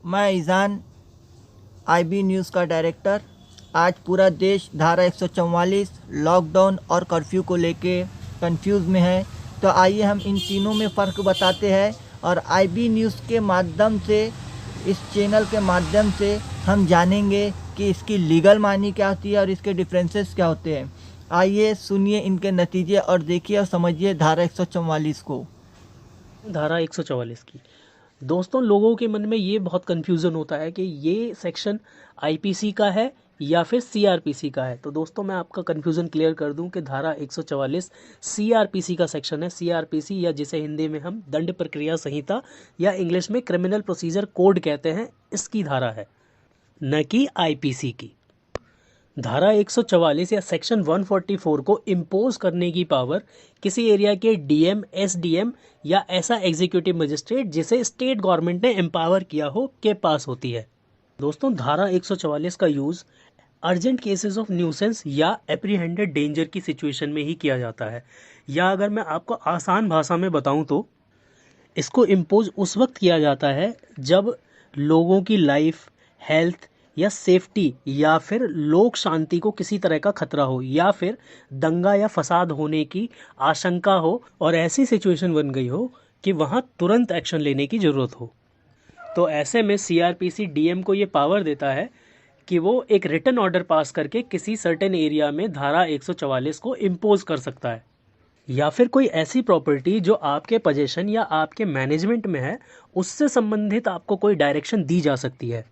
मैं ईज़ान IB news का director. आज पूरा देश धारा 144 लॉकडाउन और कर्फ्यू को लेके कंफ्यूज में है। तो आइए हम इन तीनों में फ़र्क बताते हैं और आईबी न्यूज़ के माध्यम से, इस चैनल के माध्यम से हम जानेंगे कि इसकी लीगल मानी क्या होती है और इसके डिफरेंसेस क्या होते हैं। आइए सुनिए इनके नतीजे और देखिए और समझिए धारा 144 को। धारा 144 की दोस्तों, लोगों के मन में ये बहुत कन्फ्यूज़न होता है कि ये सेक्शन आईपीसी का है या फिर सीआरपीसी का है। तो दोस्तों, मैं आपका कन्फ्यूज़न क्लियर कर दूं कि धारा 144 सीआरपीसी का सेक्शन है। सीआरपीसी, या जिसे हिंदी में हम दंड प्रक्रिया संहिता या इंग्लिश में क्रिमिनल प्रोसीजर कोड कहते हैं, इसकी धारा है, न कि आईपीसी की। धारा 144 या सेक्शन 144 को इम्पोज करने की पावर किसी एरिया के डीएम, एसडीएम या ऐसा एग्जीक्यूटिव मजिस्ट्रेट जिसे स्टेट गवर्नमेंट ने एम्पावर किया हो के पास होती है। दोस्तों, धारा 144 का use urgent cases of nuisance या एप्रीहेंडेड डेंजर की सिचुएशन में ही किया जाता है। या अगर मैं आपको आसान भाषा में बताऊं तो इसको इम्पोज उस वक्त किया जाता है जब लोगों की लाइफ, हेल्थ या सेफ्टी या फिर लोक शांति को किसी तरह का खतरा हो, या फिर दंगा या फसाद होने की आशंका हो और ऐसी सिचुएशन बन गई हो कि वहाँ तुरंत एक्शन लेने की ज़रूरत हो। तो ऐसे में सीआरपीसी डीएम को ये पावर देता है कि वो एक रिटन ऑर्डर पास करके किसी सर्टेन एरिया में धारा 144 को इम्पोज कर सकता है। या फिर कोई ऐसी प्रॉपर्टी जो आपके पोजेशन या आपके मैनेजमेंट में है, उससे संबंधित आपको कोई डायरेक्शन दी जा सकती है।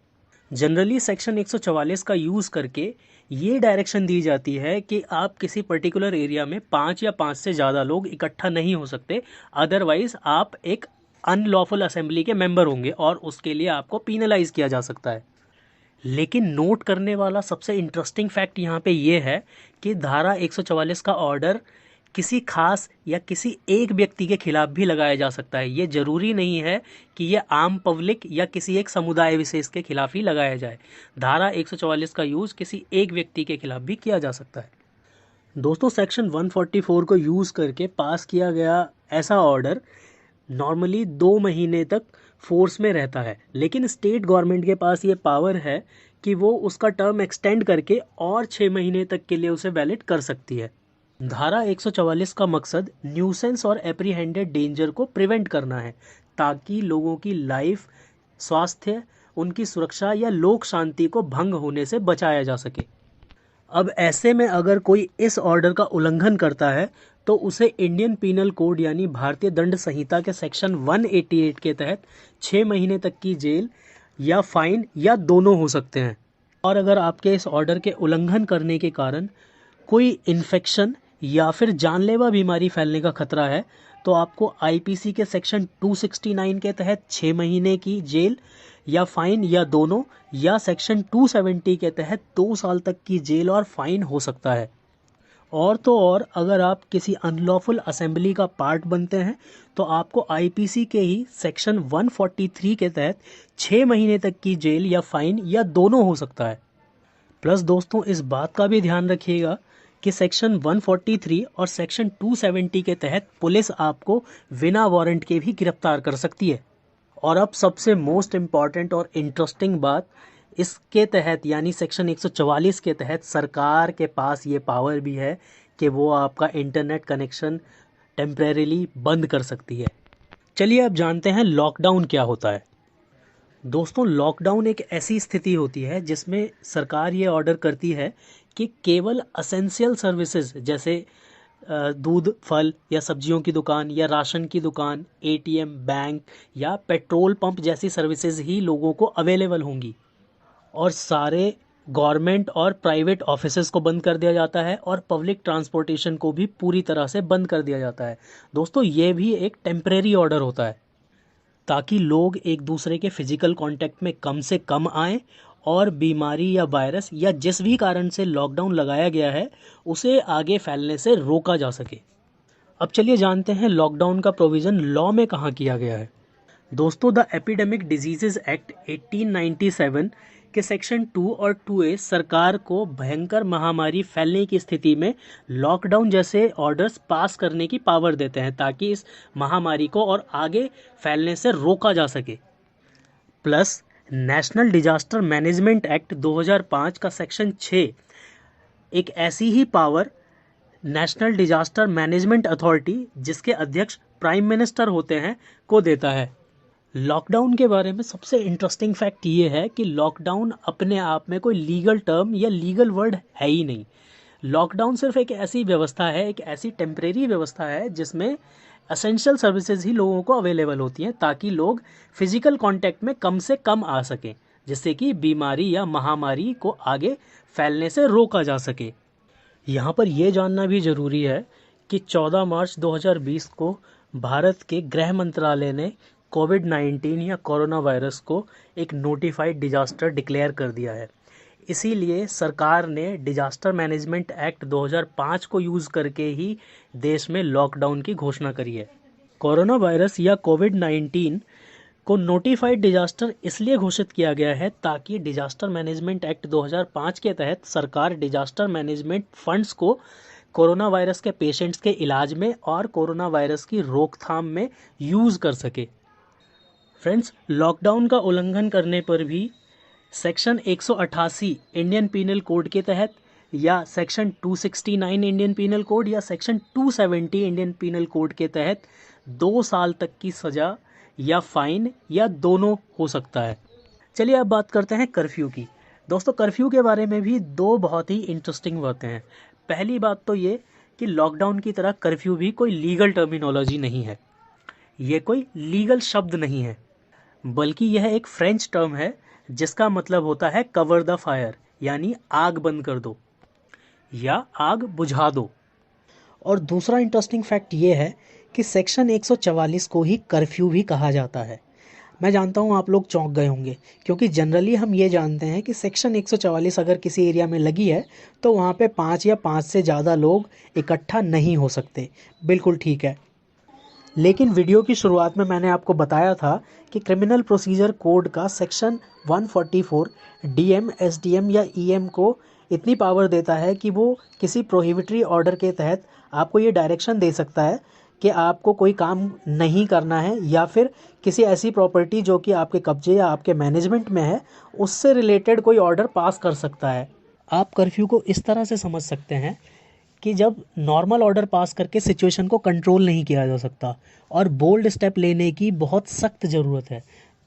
जनरली सेक्शन 144 का यूज़ करके ये डायरेक्शन दी जाती है कि आप किसी पर्टिकुलर एरिया में 5 या 5 से ज़्यादा लोग इकट्ठा नहीं हो सकते, अदरवाइज आप एक अनलॉफुल असेंबली के मेंबर होंगे और उसके लिए आपको पीनलाइज किया जा सकता है। लेकिन नोट करने वाला सबसे इंटरेस्टिंग फैक्ट यहाँ पे ये है कि धारा 144 का ऑर्डर किसी खास या किसी एक व्यक्ति के खिलाफ भी लगाया जा सकता है। ये ज़रूरी नहीं है कि ये आम पब्लिक या किसी एक समुदाय विशेष के खिलाफ ही लगाया जाए। धारा 144 का यूज़ किसी एक व्यक्ति के खिलाफ भी किया जा सकता है। दोस्तों, सेक्शन 144 को यूज़ करके पास किया गया ऐसा ऑर्डर नॉर्मली 2 महीने तक फोर्स में रहता है, लेकिन स्टेट गवर्नमेंट के पास ये पावर है कि वो उसका टर्म एक्सटेंड करके और 6 महीने तक के लिए उसे वैलिड कर सकती है। धारा 144 का मकसद न्यूसेंस और एप्रीहेंडेड डेंजर को प्रिवेंट करना है, ताकि लोगों की लाइफ, स्वास्थ्य, उनकी सुरक्षा या लोक शांति को भंग होने से बचाया जा सके। अब ऐसे में अगर कोई इस ऑर्डर का उल्लंघन करता है तो उसे इंडियन पीनल कोड यानी भारतीय दंड संहिता के सेक्शन 188 के तहत 6 महीने तक की जेल या फाइन या दोनों हो सकते हैं। और अगर आपके इस ऑर्डर के उल्लंघन करने के कारण कोई इन्फेक्शन या फिर जानलेवा बीमारी फैलने का खतरा है तो आपको आईपीसी के सेक्शन 269 के तहत 6 महीने की जेल या फाइन या दोनों, या सेक्शन 270 के तहत 2 साल तक की जेल और फाइन हो सकता है। और तो और, अगर आप किसी अनलॉफुल असेंबली का पार्ट बनते हैं तो आपको आईपीसी के ही सेक्शन 143 के तहत 6 महीने तक की जेल या फाइन या दोनों हो सकता है। प्लस दोस्तों, इस बात का भी ध्यान रखिएगा कि सेक्शन 143 और सेक्शन 270 के तहत पुलिस आपको बिना वारंट के भी गिरफ्तार कर सकती है। और अब सबसे मोस्ट इम्पॉर्टेंट और इंटरेस्टिंग बात, इसके तहत यानी सेक्शन 144 के तहत सरकार के पास ये पावर भी है कि वो आपका इंटरनेट कनेक्शन टेम्परेरीली बंद कर सकती है। चलिए अब जानते हैं लॉकडाउन क्या होता है। दोस्तों, लॉकडाउन एक ऐसी स्थिति होती है जिसमें सरकार ये ऑर्डर करती है कि केवल असेंशियल सर्विसेज जैसे दूध, फल या सब्जियों की दुकान या राशन की दुकान, एटीएम, बैंक या पेट्रोल पंप जैसी सर्विसेज ही लोगों को अवेलेबल होंगी। और सारे गवर्नमेंट और प्राइवेट ऑफिसेज को बंद कर दिया जाता है और पब्लिक ट्रांसपोर्टेशन को भी पूरी तरह से बंद कर दिया जाता है। दोस्तों, ये भी एक टेम्परेरी ऑर्डर होता है ताकि लोग एक दूसरे के फिजिकल कांटेक्ट में कम से कम आएँ और बीमारी या वायरस या जिस भी कारण से लॉकडाउन लगाया गया है उसे आगे फैलने से रोका जा सके। अब चलिए जानते हैं लॉकडाउन का प्रोविज़न लॉ में कहाँ किया गया है। दोस्तों, द एपिडेमिक डिजीजेज एक्ट 1897 के सेक्शन 2 और 2A सरकार को भयंकर महामारी फैलने की स्थिति में लॉकडाउन जैसे ऑर्डर्स पास करने की पावर देते हैं ताकि इस महामारी को और आगे फैलने से रोका जा सके। Plus national disaster management act 2005 का सेक्शन 6 एक ऐसी ही power national disaster management authority, जिसके अध्यक्ष प्राइम मिनिस्टर होते हैं, को देता है। लॉकडाउन के बारे में सबसे इंटरेस्टिंग फैक्ट ये है कि लॉकडाउन अपने आप में कोई लीगल टर्म या लीगल वर्ड है ही नहीं। लॉकडाउन सिर्फ एक ऐसी व्यवस्था है, एक ऐसी टेम्परेरी व्यवस्था है जिसमें एसेंशियल सर्विसेज ही लोगों को अवेलेबल होती हैं, ताकि लोग फिजिकल कांटेक्ट में कम से कम आ सकें, जिससे कि बीमारी या महामारी को आगे फैलने से रोका जा सके। यहाँ पर यह जानना भी ज़रूरी है कि 14 मार्च 2020 को भारत के गृह मंत्रालय ने कोविड-19 या कोरोना वायरस को एक नोटिफाइड डिजास्टर डिक्लेयर कर दिया है। इसीलिए सरकार ने डिजास्टर मैनेजमेंट एक्ट 2005 को यूज़ करके ही देश में लॉकडाउन की घोषणा करी है। कोरोना वायरस या कोविड-19 को नोटिफाइड डिजास्टर इसलिए घोषित किया गया है ताकि डिजास्टर मैनेजमेंट एक्ट 2005 के तहत सरकार डिजास्टर मैनेजमेंट फंड्स को कोरोना वायरस के पेशेंट्स के इलाज में और कोरोना वायरस की रोकथाम में यूज़ कर सके। फ्रेंड्स, लॉकडाउन का उल्लंघन करने पर भी सेक्शन 188 इंडियन पीनल कोड के तहत या सेक्शन 269 इंडियन पीनल कोड या सेक्शन 270 इंडियन पीनल कोड के तहत 2 साल तक की सज़ा या फाइन या दोनों हो सकता है। चलिए अब बात करते हैं कर्फ्यू की। दोस्तों, कर्फ्यू के बारे में भी दो बहुत ही इंटरेस्टिंग बातें हैं। पहली बात तो ये कि लॉकडाउन की तरह कर्फ्यू भी कोई लीगल टर्मिनोलॉजी नहीं है, ये कोई लीगल शब्द नहीं है, बल्कि यह एक फ्रेंच टर्म है जिसका मतलब होता है कवर द फायर, यानी आग बंद कर दो या आग बुझा दो। और दूसरा इंटरेस्टिंग फैक्ट ये है कि सेक्शन 144 को ही कर्फ्यू भी कहा जाता है। मैं जानता हूँ आप लोग चौंक गए होंगे, क्योंकि जनरली हम ये जानते हैं कि सेक्शन 144 अगर किसी एरिया में लगी है तो वहाँ पे 5 या 5 से ज़्यादा लोग इकट्ठा नहीं हो सकते। बिल्कुल ठीक है, लेकिन वीडियो की शुरुआत में मैंने आपको बताया था कि क्रिमिनल प्रोसीजर कोड का सेक्शन 144 डीएम, एसडीएम या ईएम को इतनी पावर देता है कि वो किसी प्रोहिबिटरी ऑर्डर के तहत आपको ये डायरेक्शन दे सकता है कि आपको कोई काम नहीं करना है, या फिर किसी ऐसी प्रॉपर्टी जो कि आपके कब्जे या आपके मैनेजमेंट में है उससे रिलेटेड कोई ऑर्डर पास कर सकता है। आप कर्फ्यू को इस तरह से समझ सकते हैं कि जब नॉर्मल ऑर्डर पास करके सिचुएशन को कंट्रोल नहीं किया जा सकता और बोल्ड स्टेप लेने की बहुत सख्त ज़रूरत है,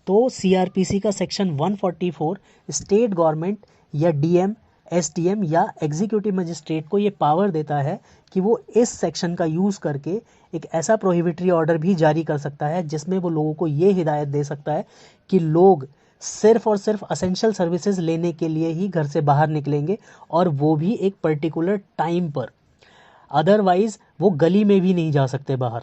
तो सीआरपीसी का सेक्शन 144 स्टेट गवर्नमेंट या डीएम, एसडीएम या एग्जीक्यूटिव मजिस्ट्रेट को ये पावर देता है कि वो इस सेक्शन का यूज़ करके एक ऐसा प्रोहिबिटरी ऑर्डर भी जारी कर सकता है जिसमें वो लोगों को ये हिदायत दे सकता है कि लोग सिर्फ और सिर्फ असेंशियल सर्विसेज लेने के लिए ही घर से बाहर निकलेंगे, और वो भी एक पर्टिकुलर टाइम पर। अदरवाइज़ वो गली में भी नहीं जा सकते बाहर।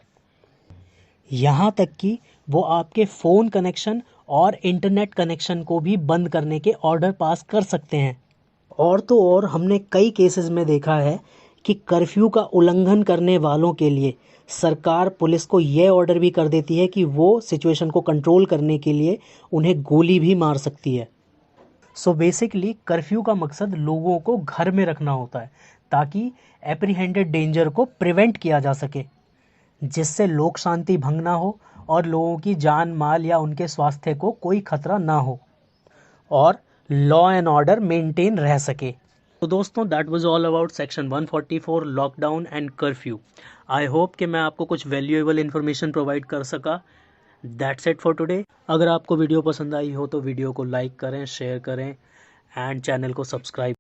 यहाँ तक कि वो आपके फ़ोन कनेक्शन और इंटरनेट कनेक्शन को भी बंद करने के ऑर्डर पास कर सकते हैं। और तो और हमने कई केसेस में देखा है कि कर्फ्यू का उल्लंघन करने वालों के लिए सरकार पुलिस को यह ऑर्डर भी कर देती है कि वो सिचुएशन को कंट्रोल करने के लिए उन्हें गोली भी मार सकती है। सो बेसिकली कर्फ्यू का मकसद लोगों को घर में रखना होता है ताकि एप्रीहेंडेड डेंजर को प्रिवेंट किया जा सके, जिससे लोक शांति भंग ना हो और लोगों की जान माल या उनके स्वास्थ्य को कोई खतरा ना हो और लॉ एंड ऑर्डर मेंटेन रह सके। तो दोस्तों, that was all about section 144 lockdown and curfew. I hope कि मैं आपको कुछ वैल्यूएबल इन्फॉर्मेशन प्रोवाइड कर सका। That's it for today. अगर आपको वीडियो पसंद आई हो तो वीडियो को लाइक करें, शेयर करें एंड चैनल को सब्सक्राइब